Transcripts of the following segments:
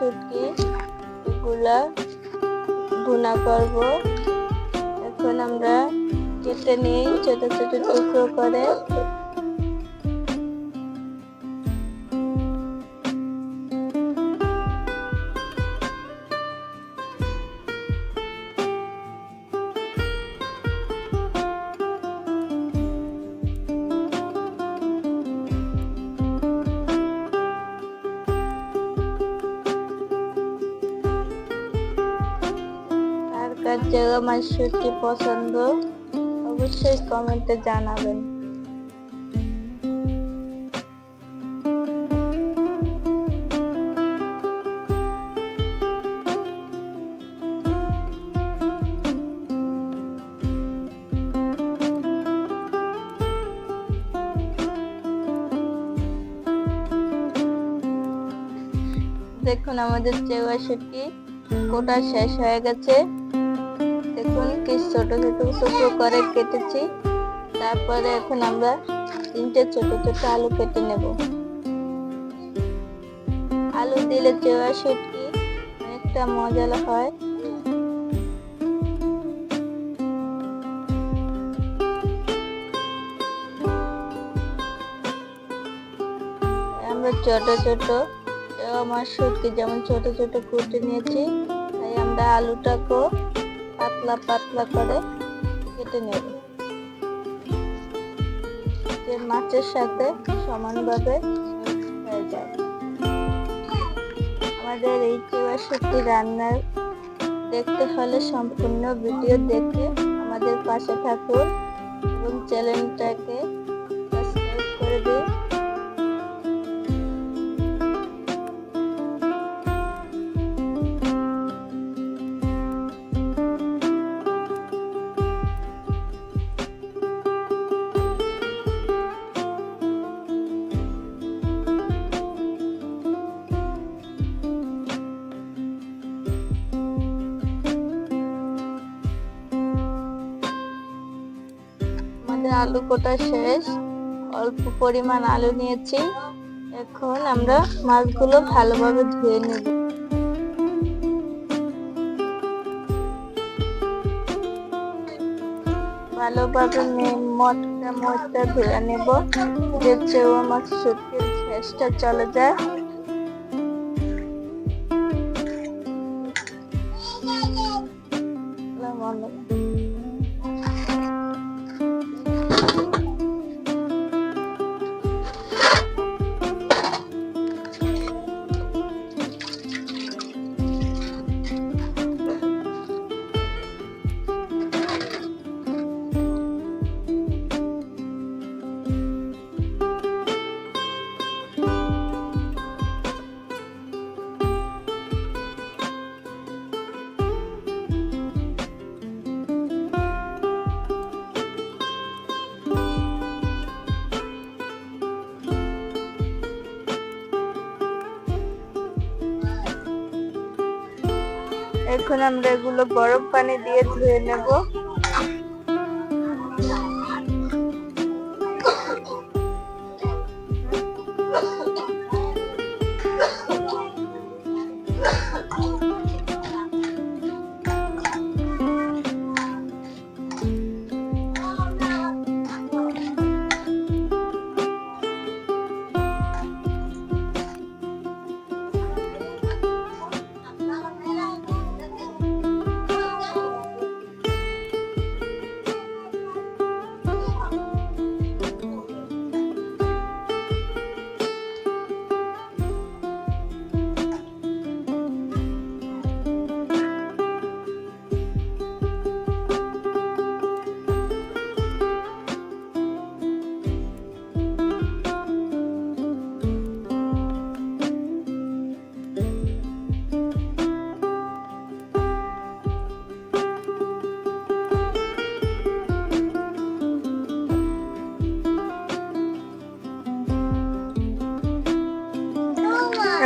শুটকি এগুলা ভুনা করব। এখন আমরা কেটে নিই ছোট ছোট টুকরো করে। কার কার আমার শুটকি পছন্দ অবশ্যই কমেন্টে জানাবেন। দেখুন আমাদের চেওয়া শুটকি কোটা শেষ হয়ে গেছে। দেখুন কি ছোট ছোট টুকরো করে কেটেছি। তারপরে এখন আমরা 3টে ছোট ছোট আলু কেটে নেব। আলু দিলে চেওয়া শুটকি অনেকটা মজা হয়। আমরা ছোট ছোট মাছ শুটকি যেমন ছোট ছোট কুটে নিয়েছি, তাই আমরা আলুটাকেও পাতলা পাতলা করে কেটে নেব, যে মাছের সাথে সমানভাবে হয়ে যায়। আমাদের এই চেওয়া শুটকি রান্নার দেখতে হলে সম্পূর্ণ ভিডিও দেখে আমাদের পাশে থাকুন এবং চ্যানেলটাকে সাবস্ক্রাইব করে দিন। আলু কোটা শেষ, অল্প পরিমাণ আলু নিয়েছি। এখন আমরা মাছগুলো ভালোভাবে ধুয়ে নেব। ভালোভাবে মটকা ধুয়ে নেব, যে চেওয়া মাছ শুটকির শেষটা চলে যায়। এখন আমরা এগুলো গরম পানি দিয়ে ধুয়ে নেব।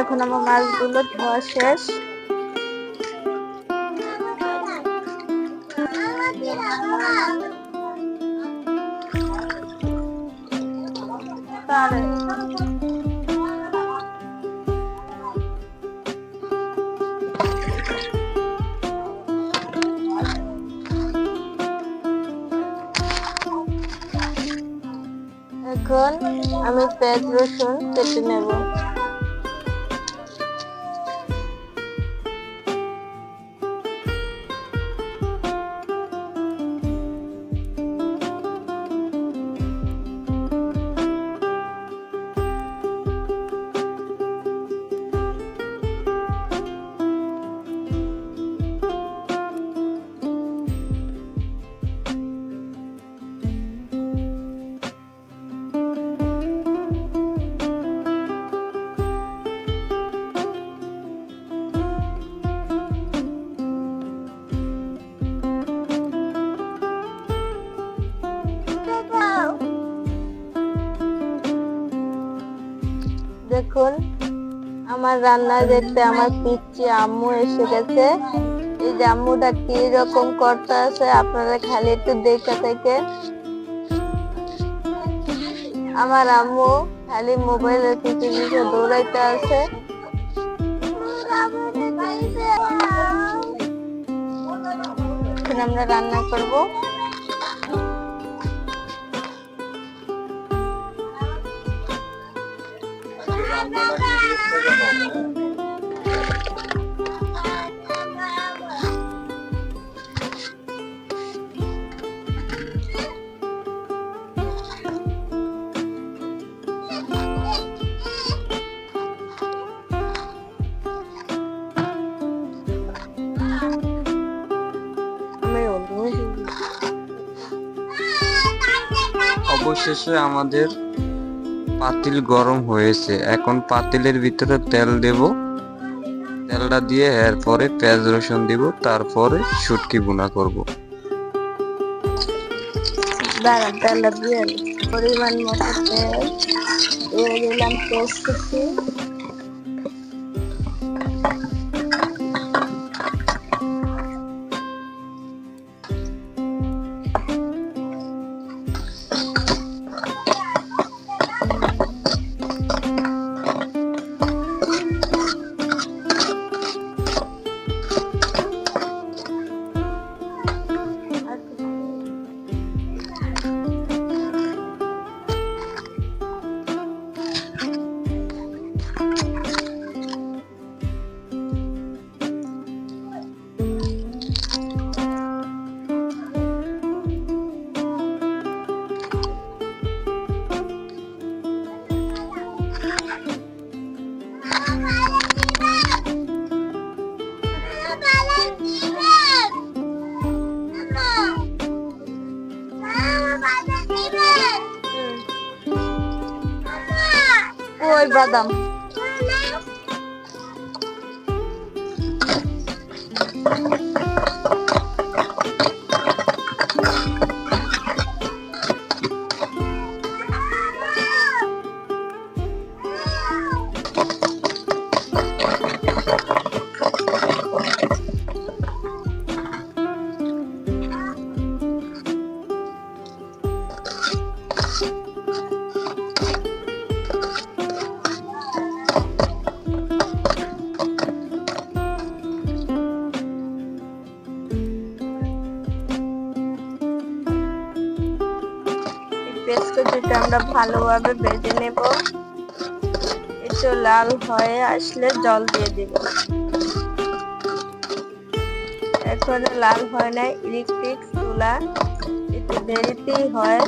এখন আমার মাছগুলো ধোয়া শেষ। এখন আমি পেঁয়াজ রসুন কেটে নেব। দেখুন আমার রান্না দেখতে আমার পিচ্চি আম্মু এসে গেছে। এই যে আম্মুটা কি রকম করতে আছে আপনারা খালি একটু দেখে থেকে। আমার আম্মু খালি মোবাইলের পিছনে দৌড়াইতে আছে। এখন আমরা রান্না করব। অবশেষে আমাদের পাতিল গরম হয়েছে। এখন পাতিলের ভিতরে তেল দেব। তেলটা দিয়ে এরপরে পেঁয়াজ রসুন দিব, তারপরে শুটকি ভুনা করব। তেলটা দিয়ে পরিমাণ মতো তেল দিয়ে দিলাম পেঁয়াজ কুচি। ওই বাদাম পেস্ট কুচিটা আমরা ভালোভাবে ভেজে নেব। একটু লাল হয়ে আসলে জল দিয়ে দিব। এখনো লাল হয় না, ইলেকট্রিক চুলা, একটু দেরিতেই হয়।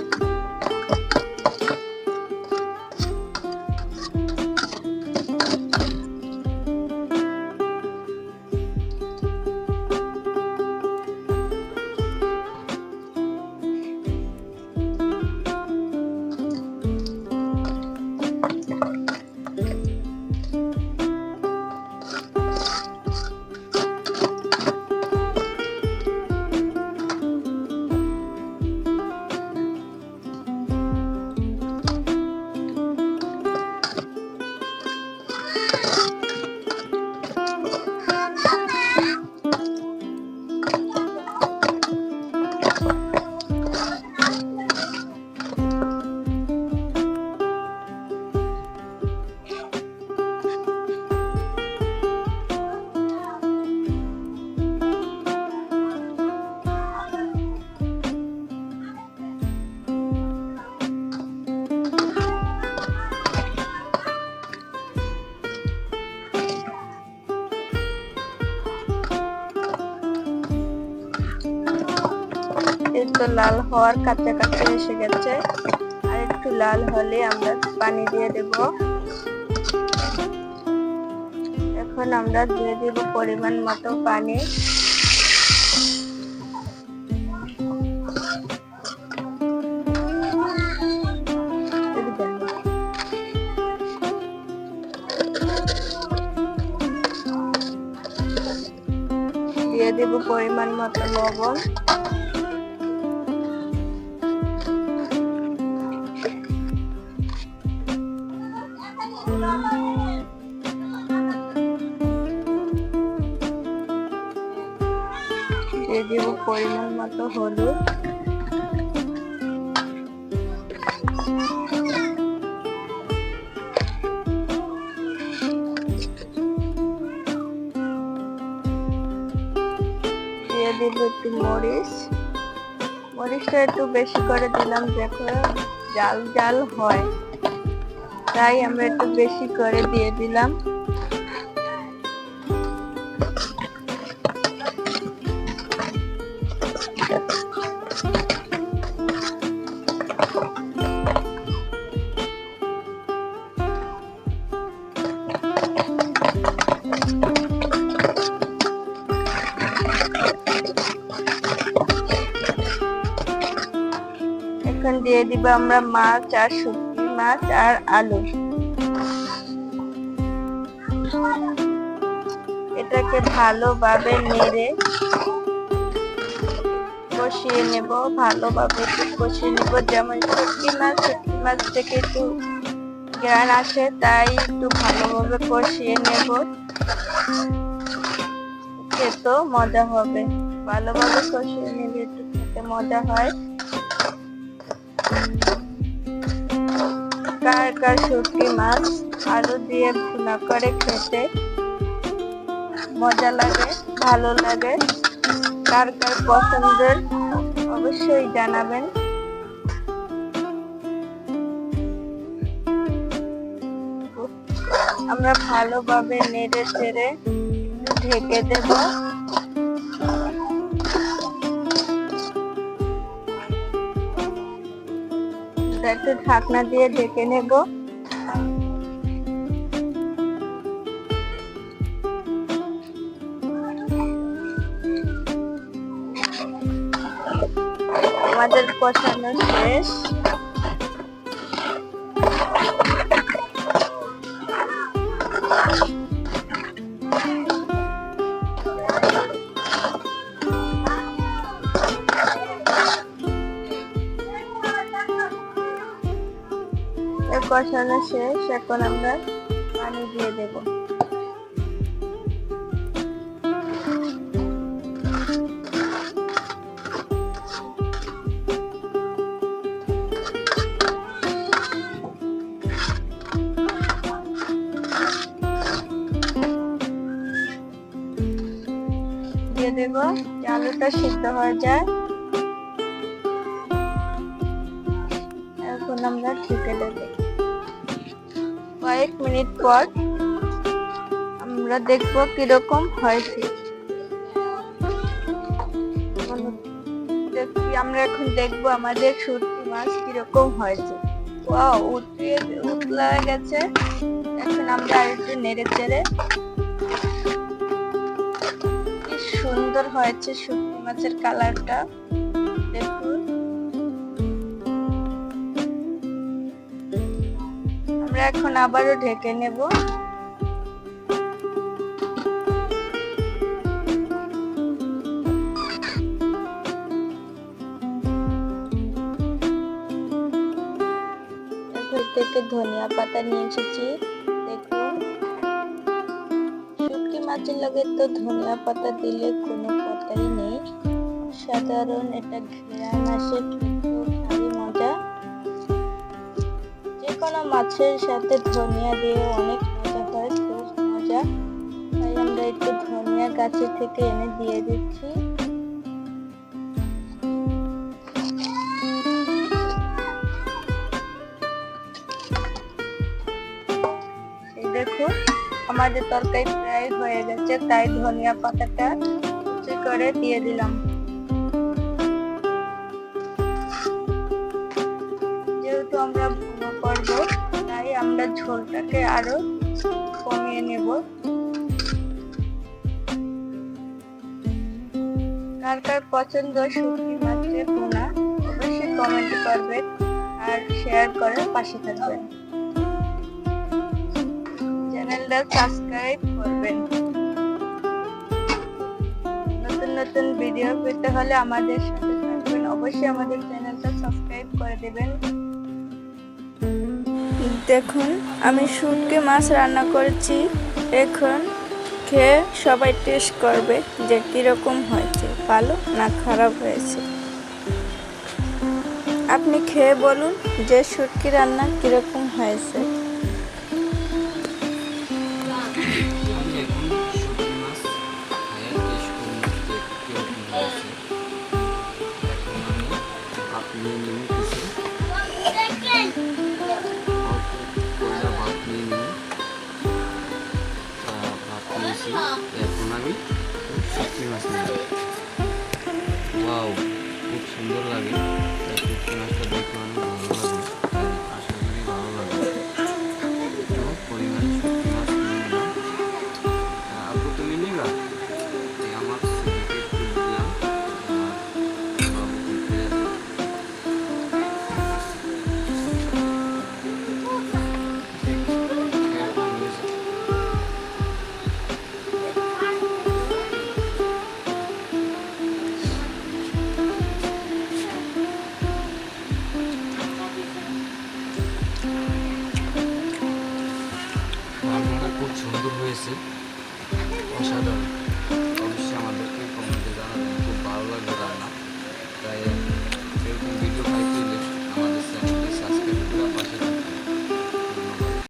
আমাদের তো লাল হওয়ার কাছাকাছি এসে গেছে, আর একটু লাল হলে আমরা পানি দিয়ে দেব। এখন আমরা দিয়ে দেব পরিমাণ মতো পানি। দিয়ে দেব পরিমাণ মতো লবণ। দিয়ে দেব পরিমাণ মতো হলুদ। দিয়ে দেব একটু মরিচটা একটু বেশি করে দিলাম, দেখো জাল জাল হয়, তাই আমরা একটু বেশি করে দিয়ে দিলাম। এখন দিয়ে দিব আমরা মাছ আর শুটকি মাছ আর আলু। এটাকে ভালোভাবে নেড়ে কষিয়ে নেব, ভালোভাবে একটু কষিয়ে নেব। যেমন শুটকি মাছ থেকে একটু গ্রান আসে, তাই একটু ভালোভাবে কষিয়ে নেব, খেতে মজা হবে। ভালোভাবে কষিয়ে নিলে একটু খেতে মজা হয়। কার কার শুটকি মাছ আলু দিয়ে ভুনা করে খেতে মজা লাগে, ভালো লাগে, কার কার পছন্দের অবশ্যই জানাবেন। আমরা ভালোভাবে নেড়ে চেড়ে ঢেকে দেব। একটু ঢাকনা দিয়ে ঢেকে নেব। আমাদের কষানো শেষ। কষানো শেষ, এখন আমরা পানি দিয়ে দেব। দিয়ে দেব, আলুটা সিদ্ধ হয়ে যায়। এখন আমরা ঢেকে দেব। কয়েক মিনিট পর আমরা দেখব কিরকম হয়েছে। আমরা এখন দেখব আমাদের শুটকি মাছ কিরকম হয়েছে। ওয়াও, উতলা গেছে। এখন আমরা আরেকটু নেড়ে চেড়ে, কি সুন্দর হয়েছে শুটকি মাছের কালারটা, দেখুন। আমরা এখন আবারও ঢেকে নেব। এরপর থেকে ধনিয়া পাতা নিয়ে এসেছি, দেখুন। শুটকি মাছের লগে তো ধনিয়া পাতা দিলে কোনো কথাই নেই, সাধারণ এটা ঘ্রাণ আসে, কিন্তু ভারী মজা। যে কোনো মাছের সাথে ধনিয়া দিয়ে অনেক মজা হয়, খুব মজা। তাই আমরা একটু ধনিয়া গাছে থেকে এনে দিয়ে দিচ্ছি। এই দেখুন, আমাদের তরকারি প্রায় হয়ে গেছে, তাই ধনিয়া পাতাটা কুচি করে দিয়ে দিলাম। ঝোলটাকে আরো কমিয়ে নেব। কার কার পছন্দ শুটকি মাছের ভুনা অবশ্যই কমেন্ট করবেন আর শেয়ার করে পাশে থাকবেন। চ্যানেলটা সাবস্ক্রাইব করবেন। নতুন নতুন ভিডিও পেতে হলে আমাদের সাথে থাকবেন, অবশ্যই আমাদের চ্যানেলটা সাবস্ক্রাইব করে দেবেন। দেখুন আমি শুটকি মাছ রান্না করেছি, এখন খেয়ে সবাই টেস্ট করবে যে কিরকম হয়েছে, ভালো না খারাপ হয়েছে। আপনি খেয়ে বলুন যে শুটকি রান্না কিরকম হয়েছে। আমি এখন শুটকি মাছ খাইয়ে টেস্ট করে নিচ্ছি কিরকম হয়েছে। এখন আমি ভাত নিয়ে নিয়ে কিছু অল্প কয়লা ভাত নিয়ে নিয়ে ভাত নিয়েছি। এখন আমি শুটকি মাছ নিয়ে ওয়াও, খুব সুন্দর লাগে। শুটকি মাছটা দেখে অনেক ভালো লাগে, আশা করি ভালো লাগবে। তো পরিমাণ শুটকি মাছ নিয়ে নিলাম। আপু তুমি নিবা? এই আমার ছেলেকে একটু দিলাম, আমার বাবু খেতে আছে। এরকম হয়েছে। রান্নাটা খুব সুন্দর হয়েছে, অসাধারণ। অবশ্যই আমাদেরকে কমেন্টে জানাবেন, খুব ভালো লাগবে রান্না। তাই এরকম ভিডিও